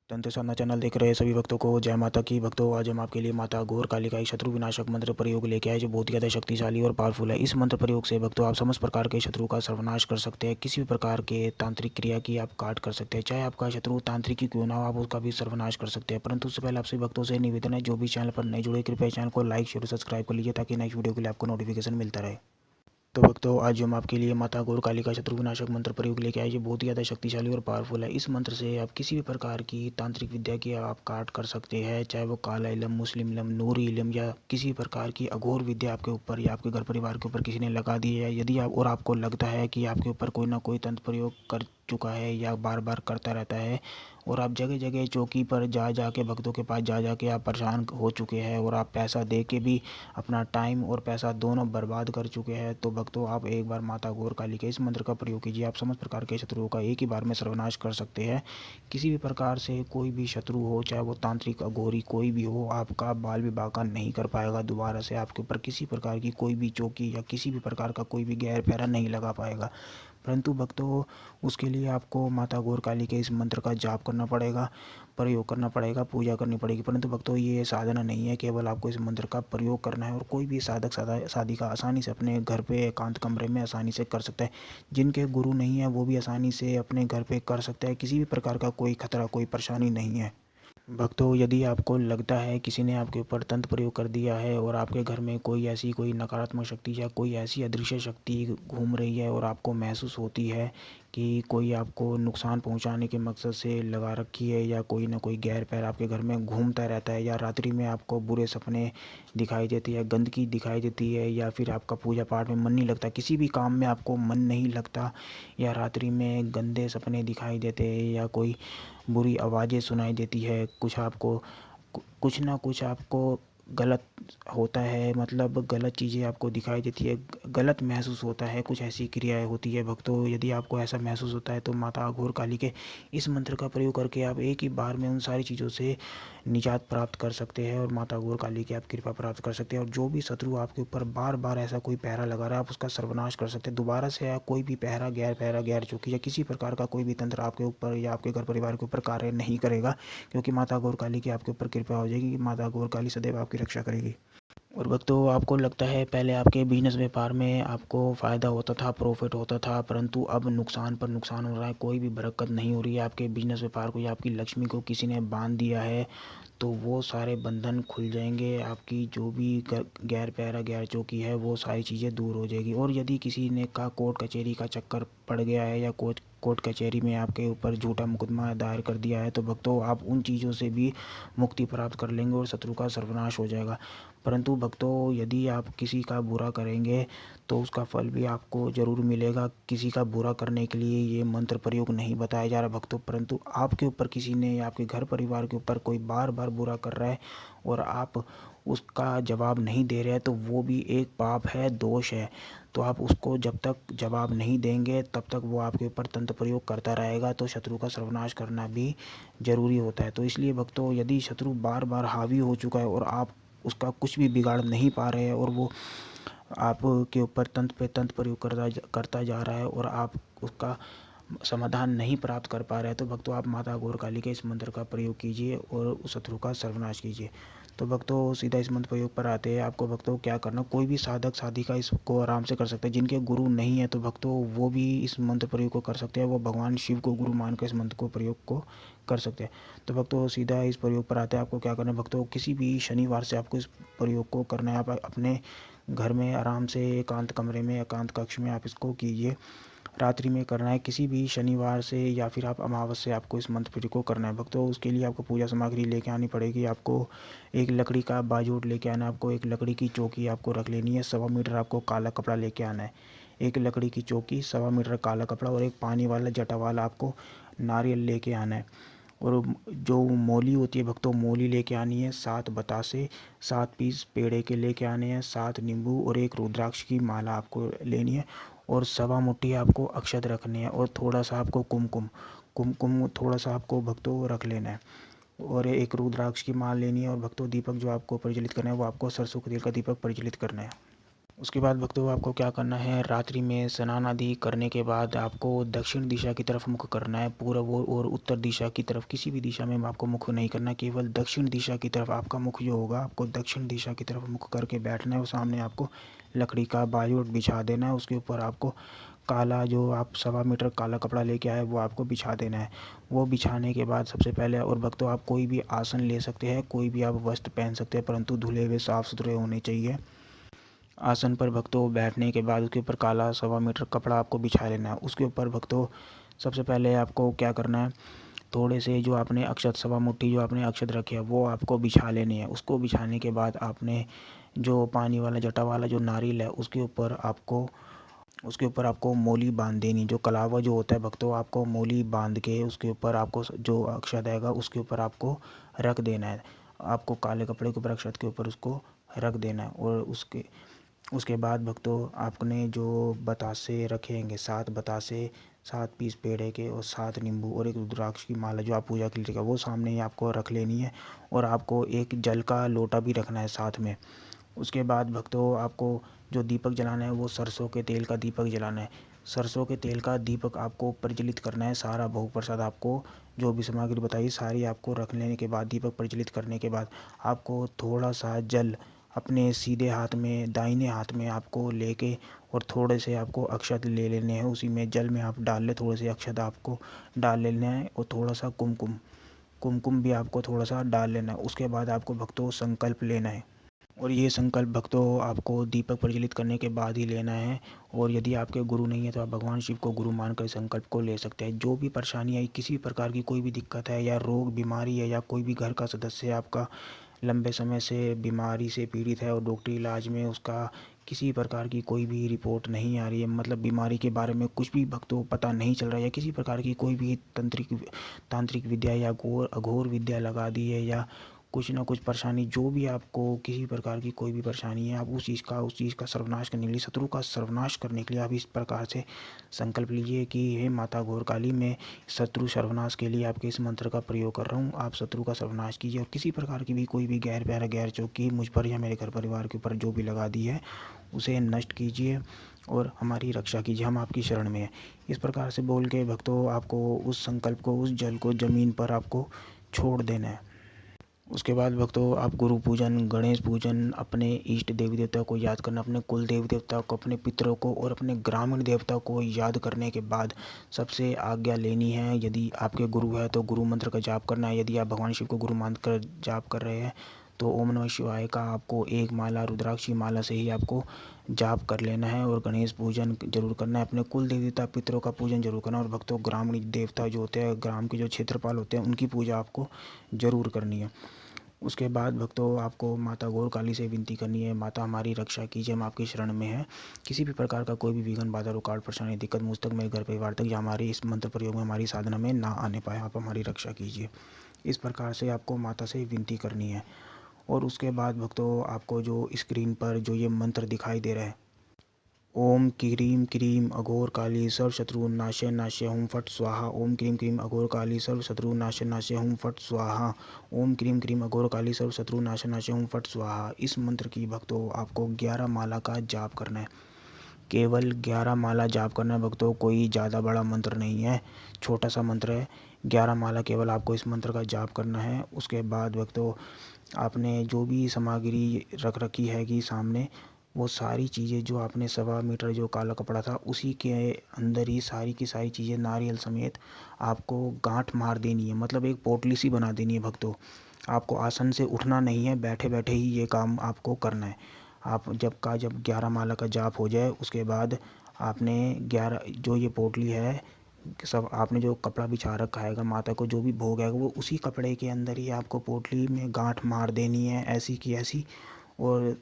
तंत्र साधना चैनल देख रहे सभी भक्तों को जय माता की। भक्तों, आज हम आपके लिए माता घोर काली का एक शत्रु विनाशक मंत्र प्रयोग लेके आए जो बहुत ही ज़्यादा शक्तिशाली और पावरफुल है। इस मंत्र प्रयोग से भक्तों आप समस्त प्रकार के शत्रु का सर्वनाश कर सकते हैं। किसी भी प्रकार के तांत्रिक क्रिया की आप काट कर सकते हैं, चाहे आपका शत्रु तांत्रिक ही क्यों ना हो, आप उसका भी सर्वनाश कर सकते हैं। परंतु उससे पहले आपसे भक्तों से निवेदन है, जो भी चैनल पर नए जुड़े कृपया चैनल को लाइक शेयर सब्सक्राइब कर लीजिए ताकि नेक्स्ट वीडियो के लिए आपको नोटिफिकेशन मिलता रहे। तो भक्तों, आज हम आपके लिए माता घोर काली का शत्रु विनाशक मंत्र प्रयोग लेके आए जो बहुत ही ज़्यादा शक्तिशाली और पावरफुल है। इस मंत्र से आप किसी भी प्रकार की तांत्रिक विद्या की आप काट कर सकते हैं, चाहे वो काला इलम, मुस्लिम इलम, नूरी इलम या किसी प्रकार की अघोर विद्या आपके ऊपर या आपके घर परिवार के ऊपर किसी ने लगा दी है। यदि आप और आपको लगता है कि आपके ऊपर कोई ना कोई तंत्र प्रयोग कर चुका है या बार बार करता रहता है और आप जगह जगह चौकी पर जा जा के भक्तों के पास जा जा के आप परेशान हो चुके हैं और आप पैसा दे के भी अपना टाइम और पैसा दोनों बर्बाद कर चुके हैं, तो भक्तों आप एक बार माता घोर काली के इस मंत्र का प्रयोग कीजिए। आप समस्त प्रकार के शत्रुओं का एक ही बार में सर्वनाश कर सकते हैं। किसी भी प्रकार से कोई भी शत्रु हो, चाहे वो तांत्रिक अघोरी कोई भी हो, आपका बाल विवाह का नहीं कर पाएगा। दोबारा से आपके ऊपर किसी प्रकार की कोई भी चौकी या किसी भी प्रकार का कोई भी गैर पैरा नहीं लगा पाएगा। परंतु भक्तों, उसके लिए आपको माता घोर काली के इस मंत्र का जाप करना पड़ेगा, प्रयोग करना पड़ेगा, पूजा करनी पड़ेगी। परंतु भक्तों, ये साधना नहीं है, केवल आपको इस मंत्र का प्रयोग करना है और कोई भी साधक साधिका आसानी से अपने घर पे एकांत कमरे में आसानी से कर सकता है। जिनके गुरु नहीं है वो भी आसानी से अपने घर पे कर सकता है। किसी भी प्रकार का कोई खतरा, कोई परेशानी नहीं है। भक्तों, यदि आपको लगता है किसी ने आपके ऊपर तंत्र प्रयोग कर दिया है और आपके घर में कोई नकारात्मक शक्ति या कोई ऐसी अदृश्य शक्ति घूम रही है और आपको महसूस होती है कि कोई आपको नुकसान पहुंचाने के मकसद से लगा रखी है या कोई ना कोई गैर पैर आपके घर में घूमता रहता है या रात्रि में आपको बुरे सपने दिखाई देते हैं, गंदगी दिखाई देती है या फिर आपका पूजा पाठ में मन नहीं लगता, किसी भी काम में आपको मन नहीं लगता या रात्रि में गंदे सपने दिखाई देते हैं या कोई बुरी आवाज़ें सुनाई देती है, कुछ ना कुछ आपको गलत होता है, मतलब गलत चीज़ें आपको दिखाई देती है, गलत महसूस होता है, कुछ ऐसी क्रियाएं होती है। भक्तों, यदि आपको ऐसा महसूस होता है तो माता घोर काली के इस मंत्र का प्रयोग करके आप एक ही बार में उन सारी चीज़ों से निजात प्राप्त कर सकते हैं और माता घोर काली की आप कृपा प्राप्त कर सकते हैं। और जो भी शत्रु आपके ऊपर बार बार ऐसा कोई पहरा लगा रहा है, आप उसका सर्वनाश कर सकते हैं। दोबारा से या कोई भी पहरा गैर चौकी या किसी प्रकार का कोई भी तंत्र आपके ऊपर या आपके घर परिवार के ऊपर कार्य नहीं करेगा, क्योंकि माता घोर काली की आपके ऊपर कृपा हो जाएगी कि माता घोर काली सदैव आपकी रक्षा करेगी। और भक्तों, आपको लगता है पहले आपके बिजनेस व्यापार में आपको फ़ायदा होता था, प्रॉफिट होता था, परंतु अब नुकसान पर नुकसान हो रहा है, कोई भी बरकत नहीं हो रही है आपके बिजनेस व्यापार को या आपकी लक्ष्मी को किसी ने बांध दिया है, तो वो सारे बंधन खुल जाएंगे। आपकी जो भी गैर पैरा गैर चौकी है वो सारी चीज़ें दूर हो जाएगी। और यदि किसी ने का कोर्ट कचहरी का चक्कर पड़ गया है या कोर्ट कचहरी में आपके ऊपर झूठा मुकदमा दायर कर दिया है, तो भक्तों आप उन चीज़ों से भी मुक्ति प्राप्त कर लेंगे और शत्रु का सर्वनाश हो जाएगा। परंतु भक्तों, यदि आप किसी का बुरा करेंगे तो उसका फल भी आपको ज़रूर मिलेगा। किसी का बुरा करने के लिए ये मंत्र प्रयोग नहीं बताया जा रहा भक्तों, परंतु आपके ऊपर किसी ने या आपके घर परिवार के ऊपर कोई बार बार बुरा कर रहा है और आप उसका जवाब नहीं दे रहे हैं, तो वो भी एक पाप है, दोष है। तो आप उसको जब तक जवाब नहीं देंगे तब तक वो आपके ऊपर तंत्र प्रयोग करता रहेगा, तो शत्रु का सर्वनाश करना भी ज़रूरी होता है। तो इसलिए भक्तों, यदि शत्रु बार बार हावी हो चुका है और आप उसका कुछ भी बिगाड़ नहीं पा रहे हैं और वो आपके ऊपर तंत्र पे तंत्र प्रयोग करता जा रहा है और आप उसका समाधान नहीं प्राप्त कर पा रहे हैं, तो भक्तों आप माता घोर काली के इस मंत्र का प्रयोग कीजिए और उस शत्रु का सर्वनाश कीजिए। तो भक्तों, सीधा इस मंत्र प्रयोग पर आते हैं। आपको भक्तों क्या करना, कोई भी साधक साधिका इसको आराम से कर सकते हैं। जिनके गुरु नहीं है तो भक्तों वो भी इस मंत्र प्रयोग को कर सकते हैं, वो भगवान शिव को गुरु मान कर इस मंत्र को प्रयोग को कर सकते हैं। तो भक्तों, सीधा इस प्रयोग पर आते हैं। आपको क्या करना है भक्तों, किसी भी शनिवार से आपको इस प्रयोग को करना है। आप अपने घर में आराम से एकांत कमरे में एकांत कक्ष में आप इसको कीजिए। रात्रि में करना है, किसी भी शनिवार से या फिर आप अमावस से आपको इस मंत्र प्रयोग को करना है भक्तों। उसके लिए आपको पूजा सामग्री लेके आनी पड़ेगी। आपको एक लकड़ी का बाजूट लेके आना है, आपको एक लकड़ी की चौकी आपको रख लेनी है, 1.25 मीटर आपको काला कपड़ा लेके आना है। एक लकड़ी की चौकी, 1.25 मीटर काला कपड़ा और एक पानी वाला जटा वाला आपको नारियल लेके आना है। और जो मोली होती है भक्तों, मोली लेके आनी है, 7 बतासे, 7 पीस पेड़े के लेके आने हैं, 7 नींबू और एक रुद्राक्ष की माला आपको लेनी है और 1.25 मुट्ठी आपको अक्षत रखनी है और थोड़ा सा आपको कुमकुम कुमकुम थोड़ा सा आपको भक्तों रख लेना है और एक रुद्राक्ष की माला लेनी है। और भक्तों, दीपक जो आपको प्रज्वलित करना है वो आपको सरसों के तेल का दीपक प्रज्वलित करना है। उसके बाद भक्तों आपको क्या करना है, रात्रि में स्नान आदि करने के बाद आपको दक्षिण दिशा की तरफ मुख करना है। पूर्व और उत्तर दिशा की तरफ किसी भी दिशा में आपको मुख नहीं करना, केवल दक्षिण दिशा की तरफ आपका मुख जो होगा, आपको दक्षिण दिशा की तरफ मुख करके बैठना है और सामने आपको लकड़ी का बायोट बिछा देना है। उसके ऊपर आपको काला, जो आप 1.25 मीटर काला कपड़ा लेके आए, वो आपको बिछा देना है। वो बिछाने के बाद सबसे पहले, और भक्तों आप कोई भी आसन ले सकते हैं, कोई भी आप वस्त्र पहन सकते हैं, परंतु धुले हुए साफ़ सुथरे होने चाहिए। आसन पर भक्तों बैठने के बाद उसके ऊपर काला 1.25 मीटर कपड़ा आपको बिछा लेना है। उसके ऊपर भक्तों सबसे पहले आपको क्या करना है, थोड़े से जो आपने अक्षत, 1.25 मुट्ठी जो आपने अक्षत रखे हैं, वो आपको बिछा लेने हैं। उसको बिछाने के बाद आपने जो पानी वाला जटा वाला जो नारियल है, उसके ऊपर आपको मोली बांध देनी। जो कलावा जो होता है भक्तों, आपको मोली बांध के उसके ऊपर आपको जो अक्षत आएगा उसके ऊपर आपको रख देना है। आपको काले कपड़े के ऊपर अक्षत के ऊपर उसको रख देना है। और उसके बाद भक्तों आपने जो बतासे रखेंगे, 7 बतासे, 7 पीस पेड़े के और 7 नींबू और एक रुद्राक्ष की माला जो आप पूजा के लिए, वो सामने ही आपको रख लेनी है। और आपको एक जल का लोटा भी रखना है साथ में। उसके बाद भक्तों आपको जो दीपक जलाना है, वो सरसों के तेल का दीपक जलाना है। सरसों के तेल का दीपक आपको प्रज्वलित करना है। सारा भोग प्रसाद आपको जो भी सामग्री बताई सारी आपको रख लेने के बाद, दीपक प्रज्वलित करने के बाद, आपको थोड़ा सा जल अपने सीधे हाथ में, दाहिने हाथ में आपको लेके, और थोड़े से आपको अक्षत ले लेने हैं। उसी में जल में आप डाल ले, थोड़े से अक्षत आपको डाल लेना है और थोड़ा सा कुमकुम कुमकुम भी आपको थोड़ा सा डाल लेना है। उसके बाद आपको भक्तों संकल्प लेना है, और ये संकल्प भक्तों आपको दीपक प्रज्वलित करने के बाद ही लेना है। और यदि आपके गुरु नहीं है तो आप भगवान शिव को गुरु मानकर संकल्प को ले सकते हैं। जो भी परेशानी आई, किसी भी प्रकार की कोई भी दिक्कत है, या रोग बीमारी है, या कोई भी घर का सदस्य आपका लंबे समय से बीमारी से पीड़ित है और डॉक्टरी इलाज में उसका किसी प्रकार की कोई भी रिपोर्ट नहीं आ रही है, मतलब बीमारी के बारे में कुछ भी भक्तों पता नहीं चल रहा है, या किसी प्रकार की कोई भी तांत्रिक विद्या या अघोर विद्या लगा दी है, या कुछ ना कुछ परेशानी, जो भी आपको किसी प्रकार की कोई भी परेशानी है, आप उस चीज़ का सर्वनाश करने के लिए, शत्रु का सर्वनाश करने के लिए आप इस प्रकार से संकल्प लीजिए कि हे माता घोर काली, मैं शत्रु सर्वनाश के लिए आपके इस मंत्र का प्रयोग कर रहा हूँ। आप शत्रु का सर्वनाश कीजिए, और किसी प्रकार की भी कोई भी गैर प्यारा गैर चौकी मुझ पर या मेरे घर परिवार के ऊपर जो भी लगा दी है, उसे नष्ट कीजिए और हमारी रक्षा कीजिए, हम आपकी शरण में हैं। इस प्रकार से बोल के भक्तों आपको उस संकल्प को, उस जल को ज़मीन पर आपको छोड़ देना है। उसके बाद भक्तों आप गुरु पूजन, गणेश पूजन, अपने इष्ट देवी देवता को याद करना, अपने कुल देवी देवता को, अपने पितरों को और अपने ग्रामीण देवता को याद करने के बाद सबसे आज्ञा लेनी है। यदि आपके गुरु है तो गुरु मंत्र का जाप करना है। यदि आप भगवान शिव को गुरु मानकर जाप कर रहे हैं तो ओम नमः शिवाय का आपको एक माला, रुद्राक्ष की माला से ही आपको जाप कर लेना है। और गणेश पूजन जरूर करना है, अपने कुल देवता पितरों का पूजन जरूर करना है। और भक्तों ग्रामीण देवता जो होते हैं, ग्राम के जो क्षेत्रपाल होते हैं, उनकी पूजा आपको जरूर करनी है। उसके बाद भक्तों आपको माता घोर काली से विनती करनी है, माता हमारी रक्षा कीजिए, हम आपकी शरण में हैं। किसी भी प्रकार का कोई भी विघ्न, बाधा, रुकावट, परेशानी, दिक्कत मुझ तक, मेरे घर परिवार तक, या हमारे इस मंत्र प्रयोग में, हमारी साधना में ना आने पाए, आप हमारी रक्षा कीजिए। इस प्रकार से आपको माता से विनती करनी है। और उसके बाद भक्तों आपको जो स्क्रीन पर जो ये मंत्र दिखाई दे रहा है, ओम क्रीम क्रीम अघोर काली सर्व शत्रु नाशय नाशय हुम फट स्वाहा। ओम क्रीम क्रीम अघोर काली सर्व शत्रु नाशय नाशय हुम फट स्वाहा। ओम क्रीम क्रीम अघोर काली सर्व शत्रु नाशय नाशय हुम फट स्वाहा। इस मंत्र की भक्तों आपको 11 माला का जाप करना है, केवल 11 माला जाप करना है भक्तों। कोई ज़्यादा बड़ा मंत्र नहीं है, छोटा सा मंत्र है। 11 माला केवल आपको इस मंत्र का जाप करना है। उसके बाद भक्तों आपने जो भी सामग्री रख रखी है कि सामने, वो सारी चीज़ें जो आपने 1.25 मीटर जो काला कपड़ा था उसी के अंदर ही सारी की सारी चीज़ें नारियल समेत आपको गांठ मार देनी है, मतलब एक पोटली सी बना देनी है भक्तों। आपको आसन से उठना नहीं है, बैठे बैठे ही ये काम आपको करना है। आप जब 11 माला का जाप हो जाए, उसके बाद आपने 11 जो ये पोटली है, सब आपने जो कपड़ा बिछा रखा है, माता को जो भी भोग है वो उसी कपड़े के अंदर ही आपको पोटली में गांठ मार देनी है, ऐसी की ऐसी। और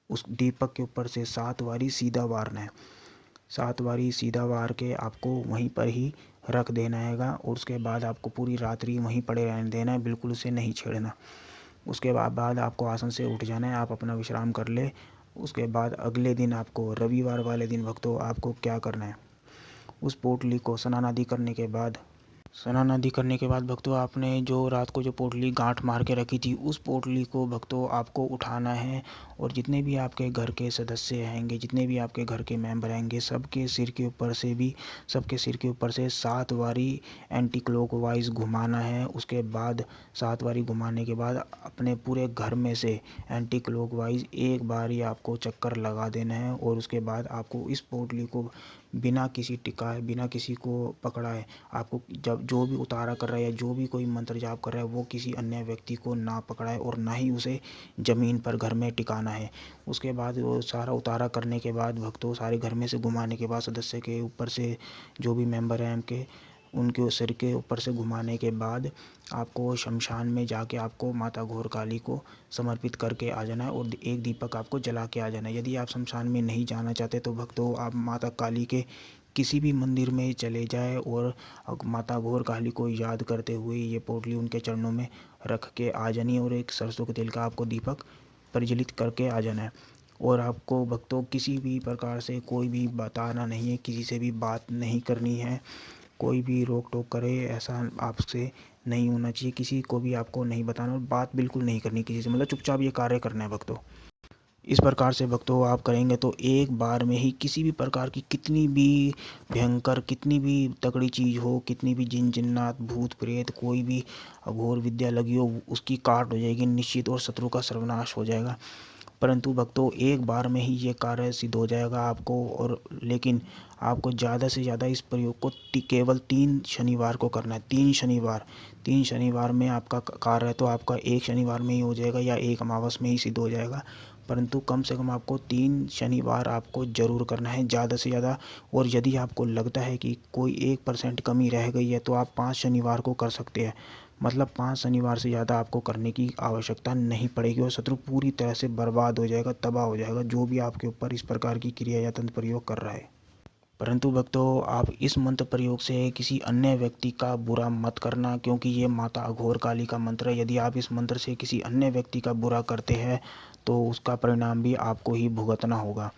उस दीपक के ऊपर से 7 बारी सीधा वारना है। 7 बारी सीधा वार के आपको वहीं पर ही रख देना हैगा। और उसके बाद आपको पूरी रात्रि वहीं पड़े रहने देना है, बिल्कुल उसे नहीं छेड़ना। उसके बाद आपको आसन से उठ जाना है, आप अपना विश्राम कर ले। उसके बाद अगले दिन आपको, रविवार वाले दिन भक्तों, आपको क्या करना है, उस पोटली को स्नान आदि करने के बाद स्नान आदि करने के बाद भक्तों आपने जो रात को जो पोटली गांठ मार के रखी थी, उस पोटली को भक्तों आपको उठाना है और जितने भी आपके घर के सदस्य हैंगे, जितने भी आपके घर के मेंबर हैंगे, सबके सिर के ऊपर से 7 बारी एंटी क्लॉकवाइज घुमाना है। उसके बाद 7 बारी घुमाने के बाद अपने पूरे घर में से एंटी क्लॉकवाइज एक बार ही आपको चक्कर लगा देना है और उसके बाद आपको इस पोटली को बिना किसी टिकाए, बिना किसी को पकड़ाए, आपको जब जो भी उतारा कर रहा है या जो भी कोई मंत्र जाप कर रहा है वो किसी अन्य व्यक्ति को ना पकड़ाए और ना ही उसे ज़मीन पर घर में टिकाना है। उसके बाद वो सारा उतारा करने के बाद भक्तों सारे घर में से घुमाने के बाद सदस्य के ऊपर से जो भी मेंबर हैं उनके सिर के ऊपर से घुमाने के बाद आपको शमशान में जाके आपको माता घोर काली को समर्पित करके आ जाना है और एक दीपक आपको जला के आ जाना है। यदि आप शमशान में नहीं जाना चाहते तो भक्तों आप माता काली के किसी भी मंदिर में चले जाए और माता घोर काली को याद करते हुए ये पोटली उनके चरणों में रख के आ जानी है और एक सरसों के तेल का आपको दीपक प्रज्वलित करके आ जाना है। और आपको भक्तों किसी भी प्रकार से कोई भी बताना नहीं है, किसी से भी बात नहीं करनी है, कोई भी रोक टोक करे ऐसा आपसे नहीं होना चाहिए, किसी को भी आपको नहीं बताना और बात बिल्कुल नहीं करनी किसी से, मतलब चुपचाप ये कार्य करना है भक्तों। इस प्रकार से भक्तों आप करेंगे तो एक बार में ही किसी भी प्रकार की कितनी भी भयंकर, कितनी भी तगड़ी चीज़ हो, कितनी भी जिन जिन्नात भूत प्रेत कोई भी अघोर विद्या लगी हो, उसकी काट हो जाएगी निश्चित और शत्रु का सर्वनाश हो जाएगा। परंतु भक्तों एक बार में ही ये कार्य सिद्ध हो जाएगा आपको। और लेकिन आपको ज़्यादा से ज़्यादा इस प्रयोग को केवल 3 शनिवार को करना है। 3 शनिवार में आपका कार्य है तो आपका एक शनिवार में ही हो जाएगा या एक अमावस में ही सिद्ध हो जाएगा, परंतु कम से कम आपको 3 शनिवार आपको ज़रूर करना है ज़्यादा से ज़्यादा। और यदि आपको लगता है कि कोई 1% कमी रह गई है तो आप 5 शनिवार को कर सकते हैं, मतलब 5 शनिवार से ज़्यादा आपको करने की आवश्यकता नहीं पड़ेगी और शत्रु पूरी तरह से बर्बाद हो जाएगा, तबाह हो जाएगा, जो भी आपके ऊपर इस प्रकार की क्रिया या तंत्र प्रयोग कर रहा है। परंतु भक्तों आप इस मंत्र प्रयोग से किसी अन्य व्यक्ति का बुरा मत करना, क्योंकि ये माता अघोर काली का मंत्र है। यदि आप इस मंत्र से किसी अन्य व्यक्ति का बुरा करते हैं तो उसका परिणाम भी आपको ही भुगतना होगा।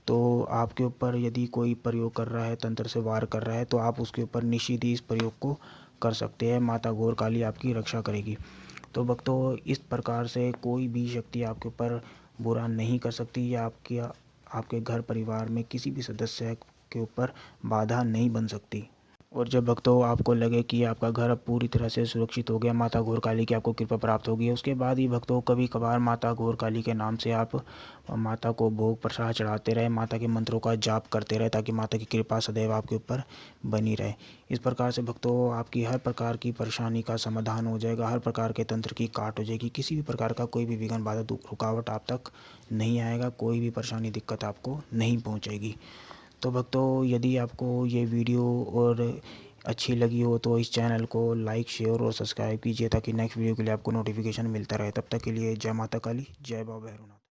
तो आपके ऊपर यदि कोई प्रयोग कर रहा है, तंत्र से वार कर रहा है, तो आप उसके ऊपर निश्चित ही इस प्रयोग को कर सकते हैं। माता घोर काली आपकी रक्षा करेगी। तो भक्तों इस प्रकार से कोई भी शक्ति आपके ऊपर बुरा नहीं कर सकती या आपके घर परिवार में किसी भी सदस्य के ऊपर बाधा नहीं बन सकती। और जब भक्तों आपको लगे कि आपका घर अब पूरी तरह से सुरक्षित हो गया, माता घोर काली की आपको कृपा प्राप्त होगी, उसके बाद ही भक्तों कभी कभार माता घोर काली के नाम से आप माता को भोग प्रसाद चढ़ाते रहे, माता के मंत्रों का जाप करते रहे, ताकि माता की कृपा सदैव आपके ऊपर बनी रहे। इस प्रकार से भक्तों आपकी हर प्रकार की परेशानी का समाधान हो जाएगा, हर प्रकार के तंत्र की काट हो जाएगी, किसी भी प्रकार का कोई भी विघ्न बाधा रुकावट आप तक नहीं आएगा, कोई भी परेशानी दिक्कत आपको नहीं पहुँचेगी। तो भक्तों यदि आपको ये वीडियो और अच्छी लगी हो तो इस चैनल को लाइक, शेयर और सब्सक्राइब कीजिए, ताकि नेक्स्ट वीडियो के लिए आपको नोटिफिकेशन मिलता रहे। तब तक के लिए जय माता काली, जय बाबा भैरवनाथ।